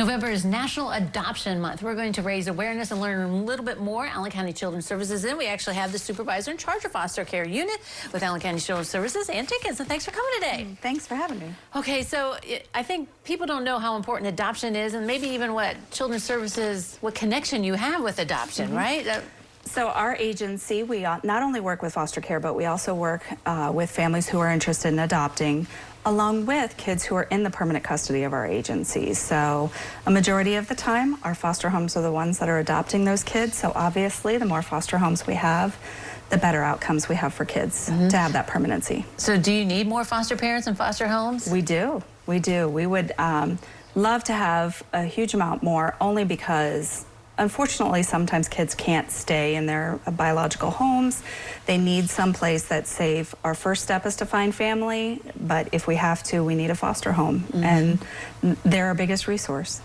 November is National Adoption Month. We're going to raise awareness and learn a little bit more. Allen County Children's Services, and we actually have the supervisor in charge of foster care unit with Allen County Children's Services, Ann Jenkins. And thanks for coming today. Thanks for having me. Okay, so I think people don't know how important adoption is, and maybe even what Children's Services, what connection you have with adoption, right? So our agency, we not only work with foster care, but we also work with families who are interested in adopting, along with kids who are in the permanent custody of our agency. So a majority of the time, our foster homes are the ones that are adopting those kids. So obviously, the more foster homes we have, the better outcomes we have for kids to have that permanency. So do you need more foster parents and foster homes? We do. We do. We would love to have a huge amount more, only because unfortunately, sometimes kids can't stay in their biological homes. They need some place that's safe. Our first step is to find family, but if we have to, we need a foster home, and they're our biggest resource.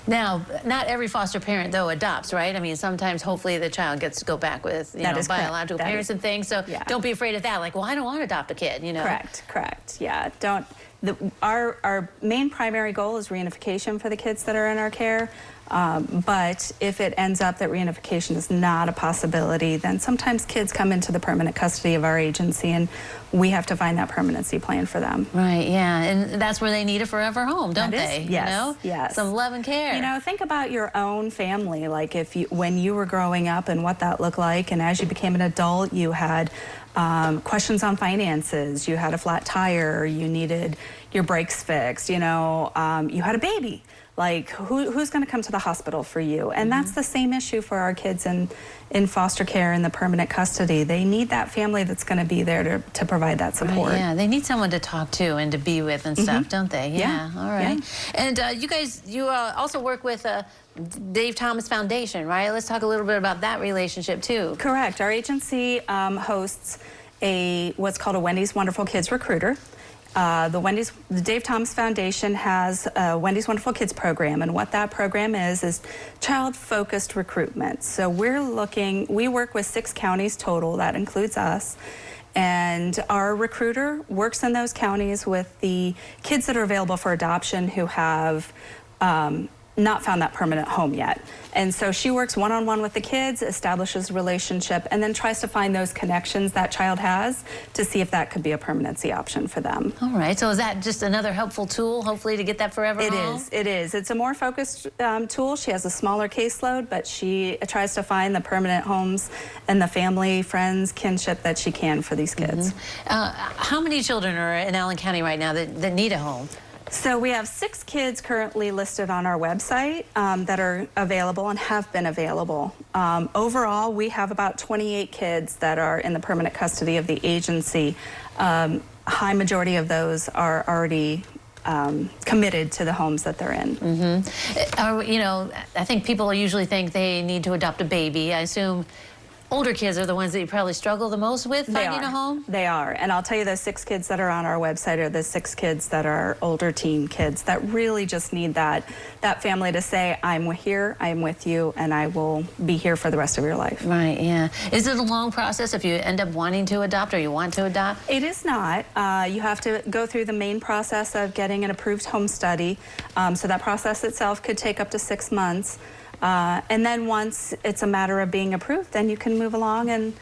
Now, not every foster parent, though, adopts, right? I mean, sometimes, hopefully, the child gets to go back with, biological parents and things, so don't be afraid of that. Like, well, I don't want to adopt a kid, you know? Correct, yeah. Our main primary goal is reunification for the kids that are in our care, but if it ends up that reunification is not a possibility, then sometimes kids come into the permanent custody of our agency, and we have to find that permanency plan for them. Right, yeah, and that's where they need a forever home, don't they? Yes, you know? yes. Some love and care. You know, think about your own family, like when you were growing up and what that looked like, and as you became an adult, you had questions on finances, you had a flat tire, you needed your brakes fixed, you know, you had a baby. Like, who's going to come to the hospital for you? And that's the same issue for our kids in foster care in the permanent custody. They need that family that's going to be there to provide that support. Right, yeah, they need someone to talk to and to be with and stuff, don't they? Yeah, all right. Yeah. And you also work with Dave Thomas Foundation, right? Let's talk a little bit about that relationship, too. Correct. Our agency hosts what's called a Wendy's Wonderful Kids Recruiter. The Dave Thomas Foundation has a Wendy's Wonderful Kids program, and what that program is child-focused recruitment. So we work with 6 counties total, that includes us, and our recruiter works in those counties with the kids that are available for adoption who have not found that permanent home yet. And so she works one-on-one with the kids, establishes a relationship, and then tries to find those connections that child has to see if that could be a permanency option for them. All right, so is that just another helpful tool, hopefully, to get that forever home? It is. It's a more focused tool. She has a smaller caseload, but she tries to find the permanent homes and the family, friends, kinship that she can for these kids. How many children are in Allen County right now that need a home? So we have 6 kids currently listed on our website that are available and have been available. Overall, we have about 28 kids that are in the permanent custody of the agency. High majority of those are already committed to the homes that they're in. You know, I think people usually think they need to adopt a baby. I assume older kids are the ones that you probably struggle the most with finding a home? They are. And I'll tell you, the 6 kids that are on our website are the 6 kids that are older teen kids that really just need that family to say, I'm here, I'm with you, and I will be here for the rest of your life. Right, yeah. Is it a long process if you end up wanting to adopt or you want to adopt? It is not. You have to go through the main process of getting an approved home study. So that process itself could take up to 6 months. And then once it's a matter of being approved, then you can move along and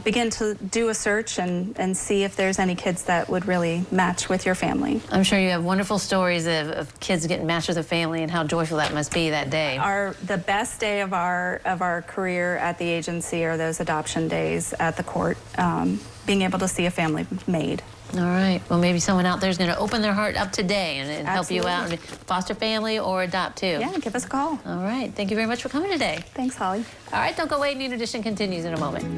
begin to do a search and see if there's any kids that would really match with your family. I'm sure you have wonderful stories of kids getting matched with a family and how joyful that must be that day. The best day of our career at the agency are those adoption days at the court, being able to see a family made. All right. Well, maybe someone out there is going to open their heart up today and help you out, and foster family or adopt too. Yeah, give us a call. All right. Thank you very much for coming today. Thanks, Holly. All right. Don't go away. New Edition continues in a moment.